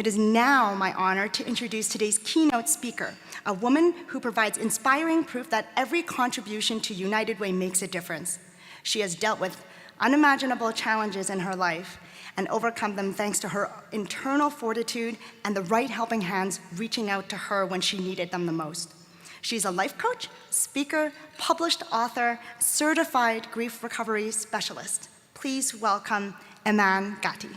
It is now my honor to introduce today's keynote speaker, a woman who provides inspiring proof that every contribution to United Way makes a difference. She has dealt with unimaginable challenges in her life and overcome them thanks to her internal fortitude and the right helping hands reaching out to her when she needed them the most. She's a life coach, speaker, published author, certified grief recovery specialist. Please welcome Iman Gatti.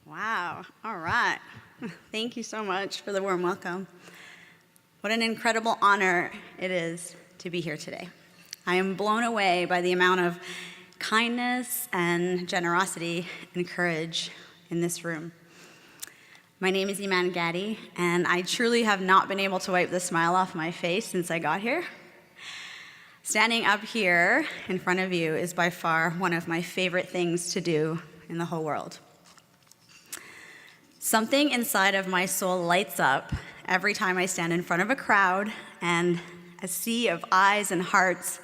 Wow, all right. Thank you so much for the warm welcome. What an incredible honor it is to be here today. I am blown away by the amount of kindness and generosity and courage in this room. My name is Iman Gatti, and I truly have not been able to wipe the smile off my face since I got here. Standing up here in front of you is by far one of my favorite things to do in the whole world. Something inside of my soul lights up every time I stand in front of a crowd and a sea of eyes and hearts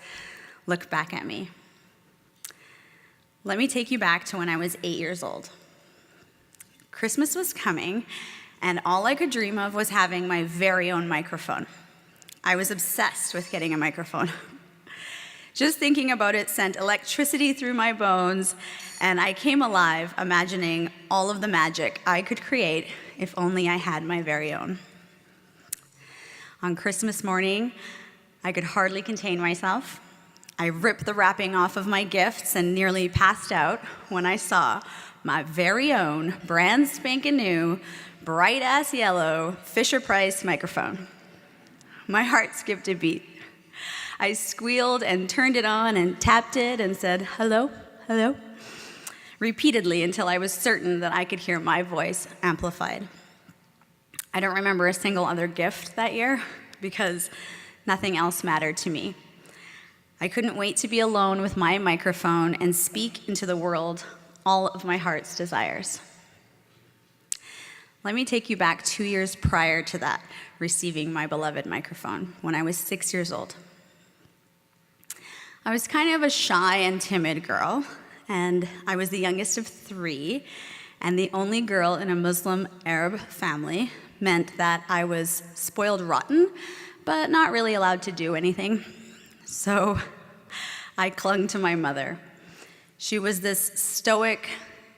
look back at me. Let me take you back to when I was 8 years old. Christmas was coming, and all I could dream of was having my very own microphone. I was obsessed with getting a microphone. Just thinking about it sent electricity through my bones, and I came alive imagining all of the magic I could create if only I had my very own. On Christmas morning, I could hardly contain myself. I ripped the wrapping off of my gifts and nearly passed out when I saw my very own brand spanking new, bright-ass yellow Fisher-Price microphone. My heart skipped a beat. I squealed and turned it on and tapped it and said, "Hello, hello," repeatedly until I was certain that I could hear my voice amplified. I don't remember a single other gift that year because nothing else mattered to me. I couldn't wait to be alone with my microphone and speak into the world all of my heart's desires. Let me take you back 2 years prior to that, receiving my beloved microphone, when I was 6 years old. I was kind of a shy and timid girl, and I was the youngest of 3, and the only girl in a Muslim Arab family meant that I was spoiled rotten, but not really allowed to do anything. So I clung to my mother. She was this stoic,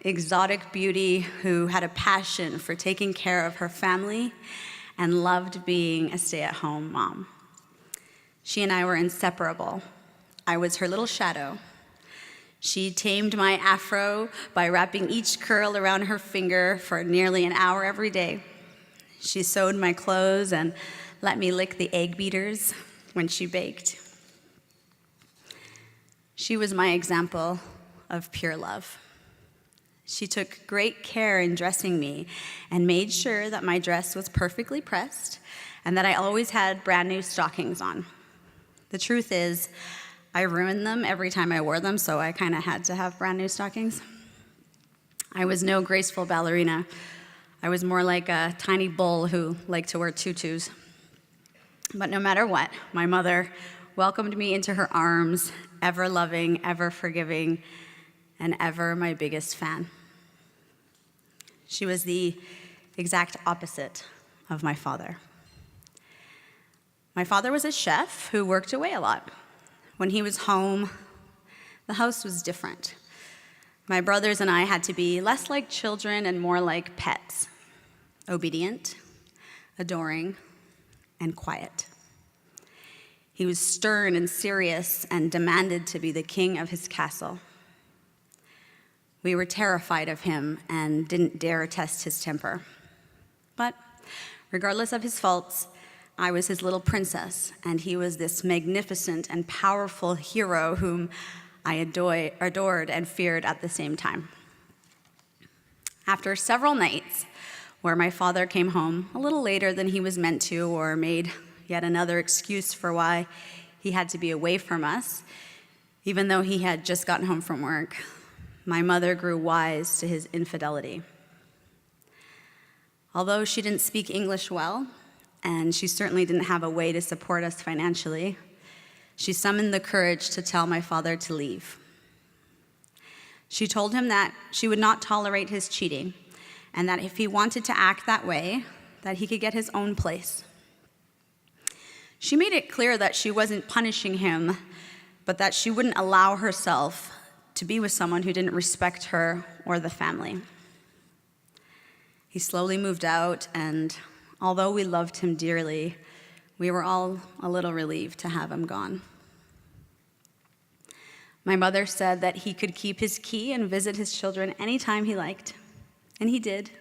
exotic beauty who had a passion for taking care of her family and loved being a stay-at-home mom. She and I were inseparable. I was her little shadow. She tamed my afro by wrapping each curl around her finger for nearly an hour every day. She sewed my clothes and let me lick the egg beaters when she baked. She was my example of pure love. She took great care in dressing me and made sure that my dress was perfectly pressed and that I always had brand new stockings on. The truth is, I ruined them every time I wore them, so I kind of had to have brand new stockings. I was no graceful ballerina. I was more like a tiny bull who liked to wear tutus. But no matter what, my mother welcomed me into her arms, ever loving, ever forgiving, and ever my biggest fan. She was the exact opposite of my father. My father was a chef who worked away a lot. When he was home, the house was different. My brothers and I had to be less like children and more like pets, obedient, adoring, and quiet. He was stern and serious and demanded to be the king of his castle. We were terrified of him and didn't dare test his temper. But regardless of his faults, I was his little princess, and he was this magnificent and powerful hero whom I adored and feared at the same time. After several nights where my father came home a little later than he was meant to or made yet another excuse for why he had to be away from us, Even though he had just gotten home from work, my mother grew wise to his infidelity. Although she didn't speak English well, and she certainly didn't have a way to support us financially, she summoned the courage to tell my father to leave. She told him that she would not tolerate his cheating, and that if he wanted to act that way, that he could get his own place. She made it clear that she wasn't punishing him, but that she wouldn't allow herself to be with someone who didn't respect her or the family. He slowly moved out, and although we loved him dearly, we were all a little relieved to have him gone. My mother said that he could keep his key and visit his children anytime he liked, and he did.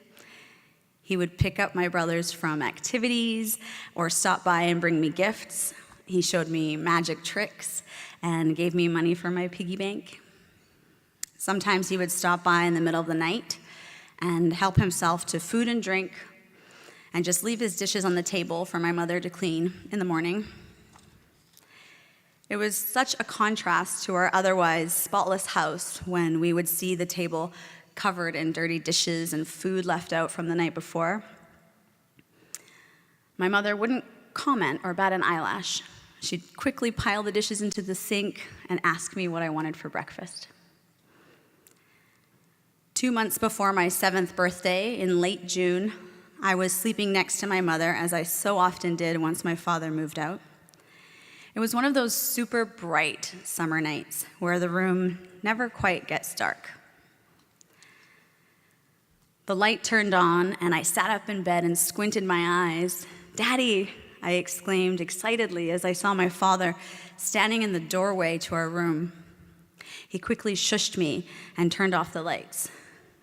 He would pick up my brothers from activities or stop by and bring me gifts. He showed me magic tricks and gave me money for my piggy bank. Sometimes he would stop by in the middle of the night and help himself to food and drink and just leave his dishes on the table for my mother to clean in the morning. It was such a contrast to our otherwise spotless house when we would see the table covered in dirty dishes and food left out from the night before. My mother wouldn't comment or bat an eyelash. She'd quickly pile the dishes into the sink and ask me what I wanted for breakfast. 2 months before my 7th birthday, in late June, I was sleeping next to my mother, as I so often did once my father moved out. It was one of those super bright summer nights where the room never quite gets dark. The light turned on, and I sat up in bed and squinted my eyes. "Daddy," I exclaimed excitedly as I saw my father standing in the doorway to our room. He quickly shushed me and turned off the lights,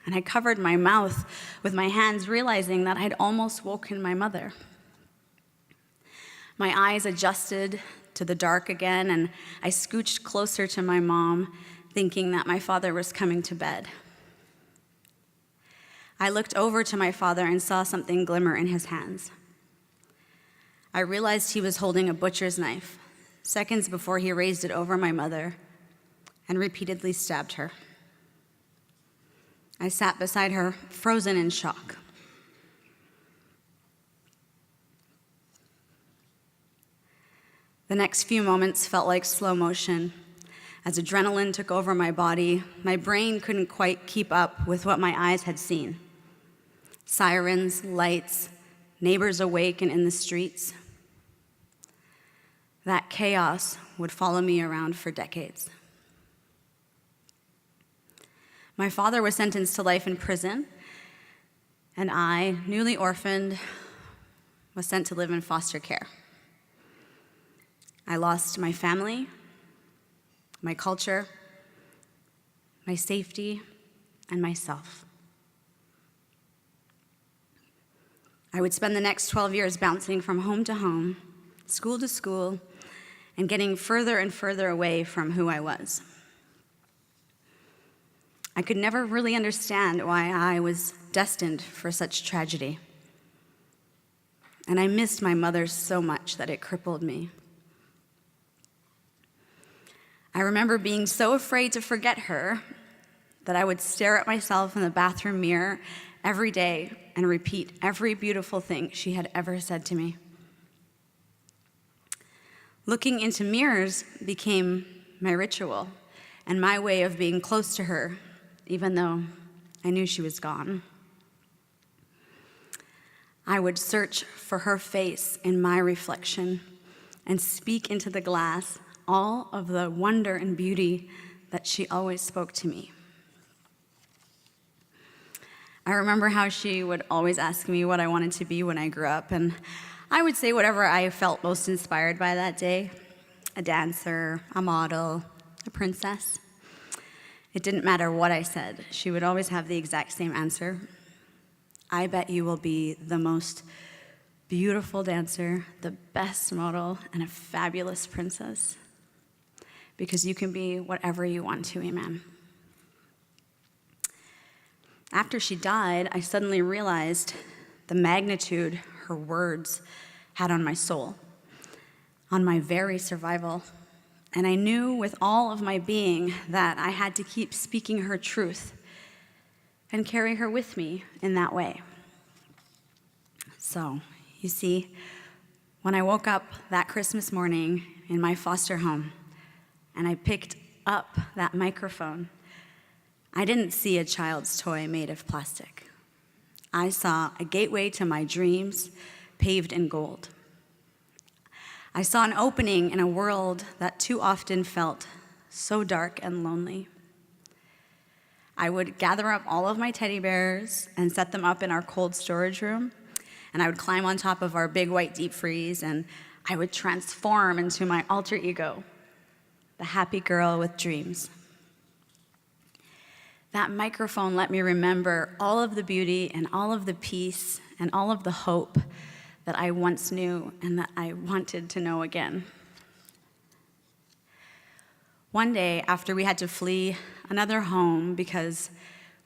and I covered my mouth with my hands, realizing that I'd almost woken my mother. My eyes adjusted to the dark again, and I scooched closer to my mom, thinking that my father was coming to bed. I looked over to my father and saw something glimmer in his hands. I realized he was holding a butcher's knife, seconds before he raised it over my mother and repeatedly stabbed her. I sat beside her, frozen in shock. The next few moments felt like slow motion. As adrenaline took over my body, my brain couldn't quite keep up with what my eyes had seen. Sirens, lights, neighbors awake and in the streets. That chaos would follow me around for decades. My father was sentenced to life in prison, and I, newly orphaned, was sent to live in foster care. I lost my family, my culture, my safety, and myself. I would spend the next 12 years bouncing from home to home, school to school, and getting further and further away from who I was. I could never really understand why I was destined for such tragedy. And I missed my mother so much that it crippled me. I remember being so afraid to forget her that I would stare at myself in the bathroom mirror every day and repeat every beautiful thing she had ever said to me. Looking into mirrors became my ritual and my way of being close to her, even though I knew she was gone. I would search for her face in my reflection and speak into the glass all of the wonder and beauty that she always spoke to me. I remember how she would always ask me what I wanted to be when I grew up, and I would say whatever I felt most inspired by that day: a dancer, a model, a princess. It didn't matter what I said. She would always have the exact same answer. "I bet you will be the most beautiful dancer, the best model, and a fabulous princess, because you can be whatever you want to, Iman." After she died, I suddenly realized the magnitude her words had on my soul, on my very survival, And I knew with all of my being that I had to keep speaking her truth and carry her with me in that way. So, you see, when I woke up that Christmas morning in my foster home and I picked up that microphone, I didn't see a child's toy made of plastic. I saw a gateway to my dreams paved in gold. I saw an opening in a world that too often felt so dark and lonely. I would gather up all of my teddy bears and set them up in our cold storage room, and I would climb on top of our big white deep freeze, and I would transform into my alter ego, the happy girl with dreams. That microphone let me remember all of the beauty and all of the peace and all of the hope that I once knew and that I wanted to know again. One day, after we had to flee another home because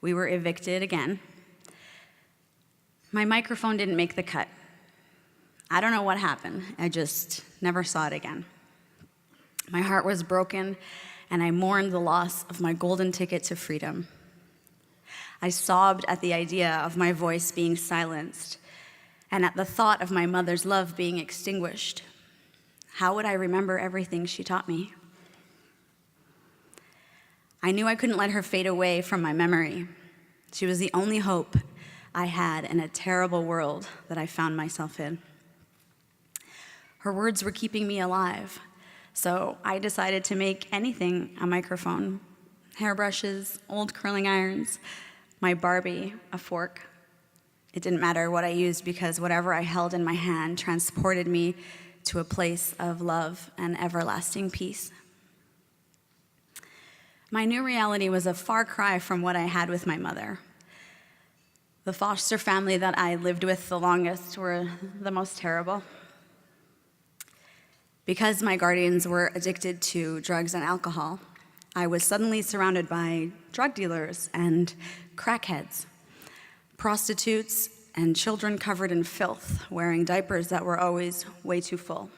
we were evicted again, my microphone didn't make the cut. I don't know what happened. I just never saw it again. My heart was broken, and I mourned the loss of my golden ticket to freedom. I sobbed at the idea of my voice being silenced and at the thought of my mother's love being extinguished. How would I remember everything she taught me? I knew I couldn't let her fade away from my memory. She was the only hope I had in a terrible world that I found myself in. Her words were keeping me alive, so I decided to make anything a microphone. Hairbrushes, old curling irons, my Barbie, a fork. It didn't matter what I used because whatever I held in my hand transported me to a place of love and everlasting peace. My new reality was a far cry from what I had with my mother. The foster family that I lived with the longest were the most terrible. Because my guardians were addicted to drugs and alcohol, I was suddenly surrounded by drug dealers and crackheads, prostitutes, and children covered in filth, wearing diapers that were always way too full.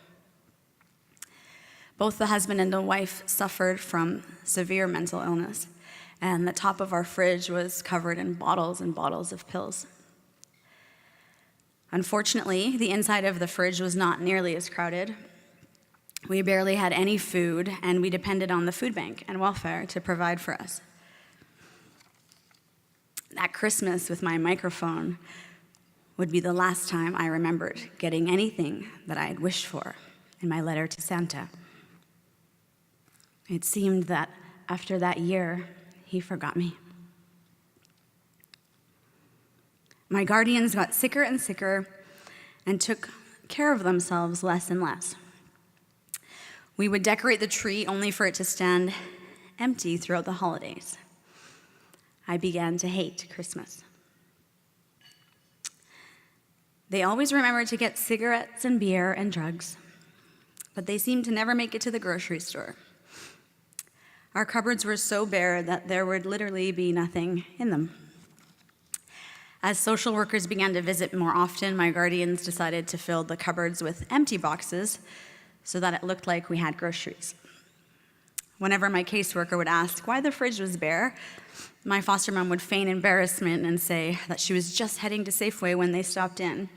Both the husband and the wife suffered from severe mental illness, and the top of our fridge was covered in bottles and bottles of pills. Unfortunately, the inside of the fridge was not nearly as crowded. We barely had any food, and we depended on the food bank and welfare to provide for us. That Christmas with my microphone would be the last time I remembered getting anything that I had wished for in my letter to Santa. It seemed that after that year, he forgot me. My guardians got sicker and sicker and took care of themselves less and less. We would decorate the tree only for it to stand empty throughout the holidays. I began to hate Christmas. They always remembered to get cigarettes and beer and drugs, but they seemed to never make it to the grocery store. Our cupboards were so bare that there would literally be nothing in them. As social workers began to visit more often, my guardians decided to fill the cupboards with empty boxes so that it looked like we had groceries. Whenever my caseworker would ask why the fridge was bare, my foster mom would feign embarrassment and say that she was just heading to Safeway when they stopped in.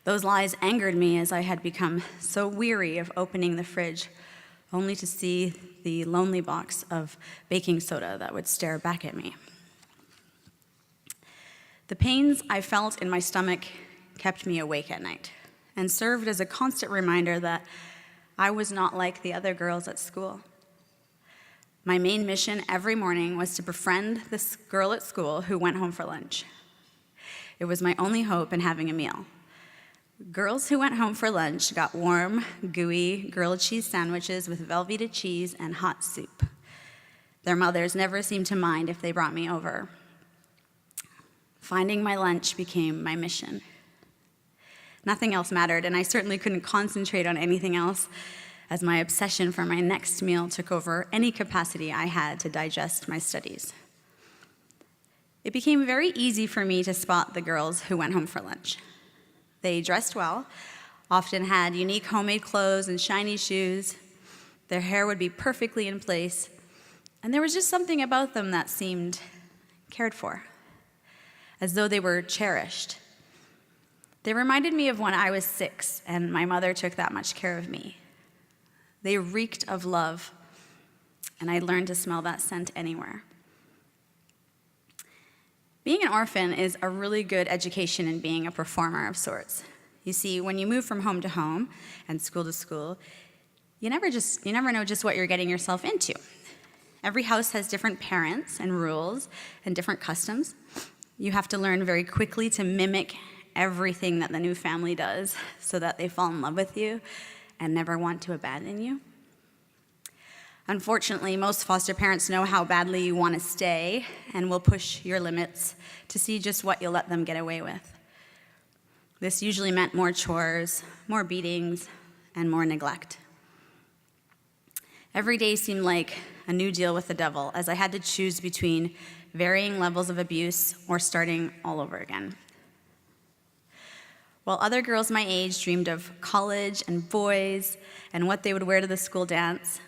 Those lies angered me as I had become so weary of opening the fridge, only to see the lonely box of baking soda that would stare back at me. The pains I felt in my stomach kept me awake at night and served as a constant reminder that I was not like the other girls at school. My main mission every morning was to befriend this girl at school who went home for lunch. It was my only hope in having a meal. Girls who went home for lunch got warm, gooey, grilled cheese sandwiches with Velveeta cheese and hot soup. Their mothers never seemed to mind if they brought me over. Finding my lunch became my mission. Nothing else mattered, and I certainly couldn't concentrate on anything else as my obsession for my next meal took over any capacity I had to digest my studies. It became very easy for me to spot the girls who went home for lunch. They dressed well, often had unique homemade clothes and shiny shoes. Their hair would be perfectly in place, and there was just something about them that seemed cared for, as though they were cherished. They reminded me of when I was 6 and my mother took that much care of me. They reeked of love, and I learned to smell that scent anywhere. Being an orphan is a really good education in being a performer of sorts. You see, when you move from home to home and school to school, you never know just what you're getting yourself into. Every house has different parents and rules and different customs. You have to learn very quickly to mimic everything that the new family does so that they fall in love with you and never want to abandon you. Unfortunately, most foster parents know how badly you want to stay and will push your limits to see just what you'll let them get away with. This usually meant more chores, more beatings, and more neglect. Every day seemed like a new deal with the devil, as I had to choose between varying levels of abuse or starting all over again. While other girls my age dreamed of college and boys and what they would wear to the school dance,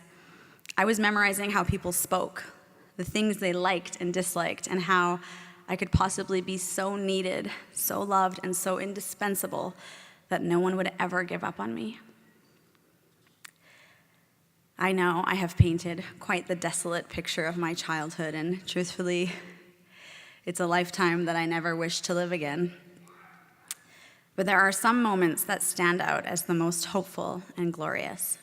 I was memorizing how people spoke, the things they liked and disliked, and how I could possibly be so needed, so loved, and so indispensable that no one would ever give up on me. I know I have painted quite the desolate picture of my childhood, and truthfully, it's a lifetime that I never wish to live again. But there are some moments that stand out as the most hopeful and glorious.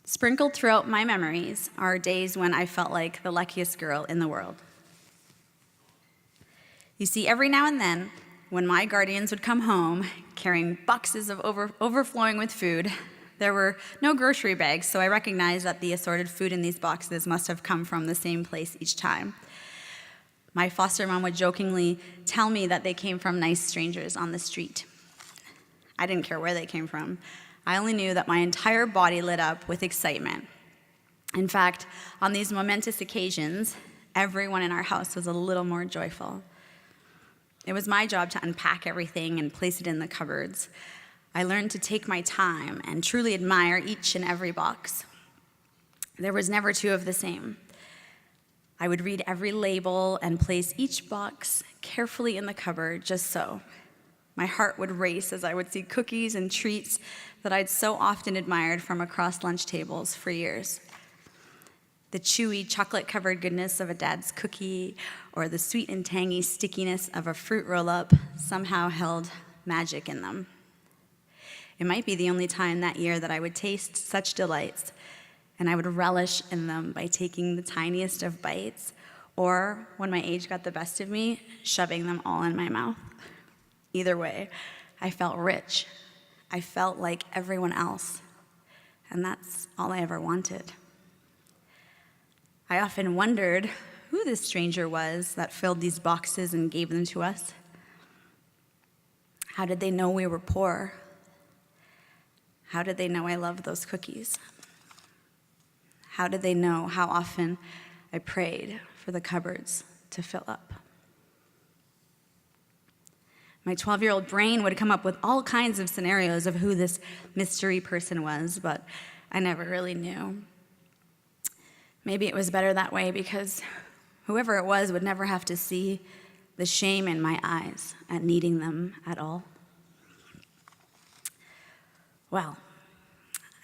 Sprinkled throughout my memories are days when I felt like the luckiest girl in the world. You see, every now and then, when my guardians would come home carrying boxes of overflowing with food, there were no grocery bags, so I recognized that the assorted food in these boxes must have come from the same place each time. My foster mom would jokingly tell me that they came from nice strangers on the street. I didn't care where they came from. I only knew that my entire body lit up with excitement. In fact, on these momentous occasions, everyone in our house was a little more joyful. It was my job to unpack everything and place it in the cupboards. I learned to take my time and truly admire each and every box. There was never two of the same. I would read every label and place each box carefully in the cupboard just so. My heart would race as I would see cookies and treats that I'd so often admired from across lunch tables for years. The chewy, chocolate-covered goodness of a dad's cookie or the sweet and tangy stickiness of a fruit roll-up somehow held magic in them. It might be the only time that year that I would taste such delights, and I would relish in them by taking the tiniest of bites, or, when my age got the best of me, shoving them all in my mouth. Either way, I felt rich. I felt like everyone else, and that's all I ever wanted. I often wondered who this stranger was that filled these boxes and gave them to us. How did they know we were poor? How did they know I loved those cookies? How did they know how often I prayed for the cupboards to fill up? My 12-year-old brain would come up with all kinds of scenarios of who this mystery person was, but I never really knew. Maybe it was better that way because whoever it was would never have to see the shame in my eyes at needing them at all. Well,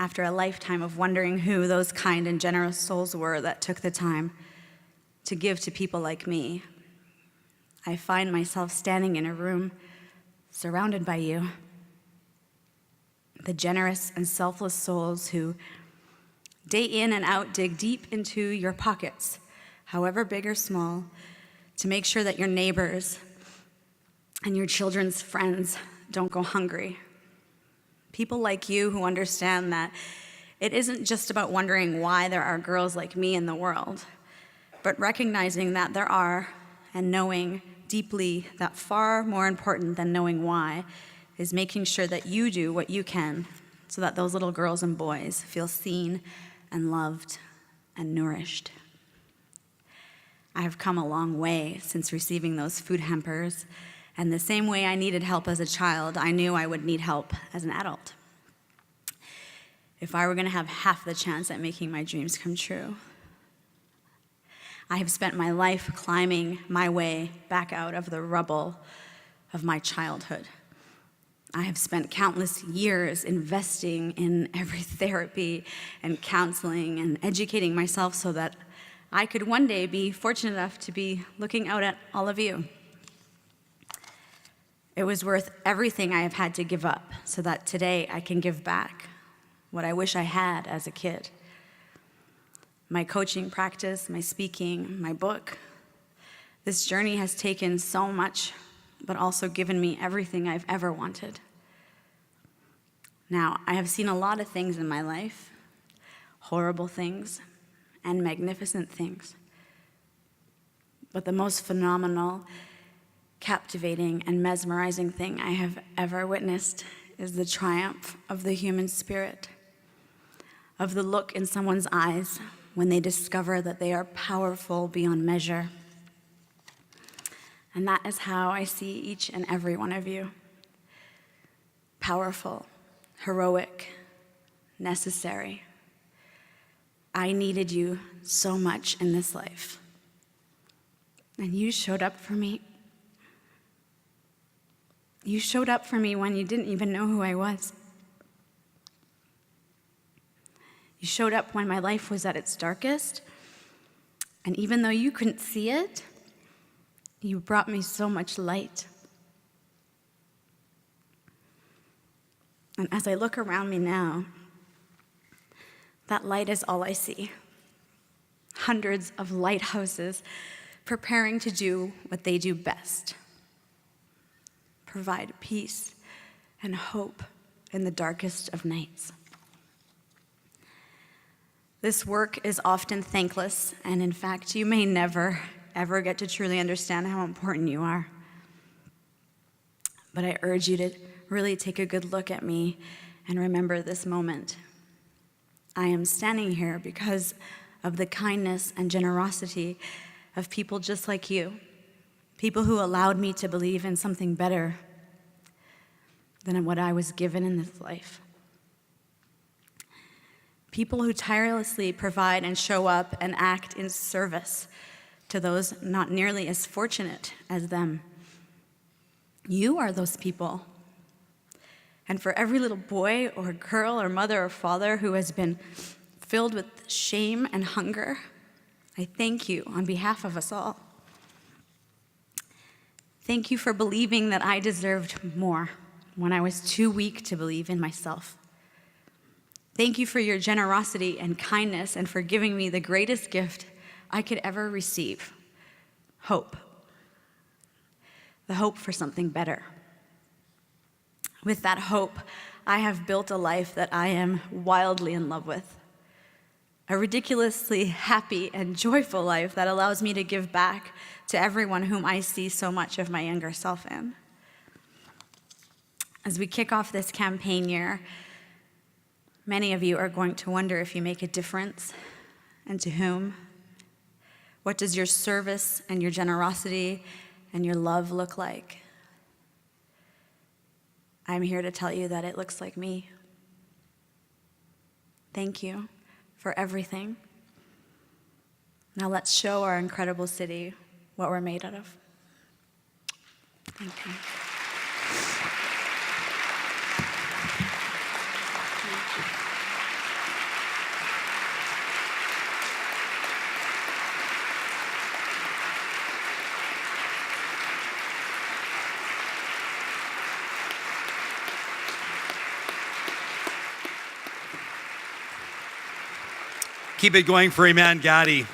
after a lifetime of wondering who those kind and generous souls were that took the time to give to people like me, I find myself standing in a room surrounded by you, the generous and selfless souls who, day in and out, dig deep into your pockets, however big or small, to make sure that your neighbors and your children's friends don't go hungry. People like you who understand that it isn't just about wondering why there are girls like me in the world, but recognizing that there are, and knowing deeply that far more important than knowing why is making sure that you do what you can so that those little girls and boys feel seen and loved and nourished. I have come a long way since receiving those food hampers, and the same way I needed help as a child, I knew I would need help as an adult. if I were going to have half the chance at making my dreams come true. I have spent my life climbing my way back out of the rubble of my childhood. I have spent countless years investing in every therapy and counseling and educating myself so that I could one day be fortunate enough to be looking out at all of you. It was worth everything I have had to give up so that today I can give back what I wish I had as a kid. My coaching practice, my speaking, my book. This journey has taken so much, but also given me everything I've ever wanted. Now, I have seen a lot of things in my life, horrible things and magnificent things. But the most phenomenal, captivating, and mesmerizing thing I have ever witnessed is the triumph of the human spirit, of the look in someone's eyes when they discover that they are powerful beyond measure. And that is how I see each and every one of you. Powerful, heroic, necessary. I needed you so much in this life. And you showed up for me. You showed up for me when you didn't even know who I was. You showed up when my life was at its darkest, and even though you couldn't see it, you brought me so much light. And as I look around me now, that light is all I see. Hundreds of lighthouses preparing to do what they do best: provide peace and hope in the darkest of nights. This work is often thankless, and in fact, you may never, ever get to truly understand how important you are. But I urge you to really take a good look at me and remember this moment. I am standing here because of the kindness and generosity of people just like you, people who allowed me to believe in something better than what I was given in this life. People who tirelessly provide and show up and act in service to those not nearly as fortunate as them. You are those people. And for every little boy or girl or mother or father who has been filled with shame and hunger, I thank you on behalf of us all. Thank you for believing that I deserved more when I was too weak to believe in myself. Thank you for your generosity and kindness and for giving me the greatest gift I could ever receive: hope. The hope for something better. With that hope, I have built a life that I am wildly in love with. A ridiculously happy and joyful life that allows me to give back to everyone whom I see so much of my younger self in. As we kick off this campaign year, many of you are going to wonder if you make a difference, and to whom. What does your service and your generosity and your love look like? I'm here to tell you that it looks like me. Thank you for everything. Now let's show our incredible city what we're made out of. Thank you. Keep it going for Iman, Gatti.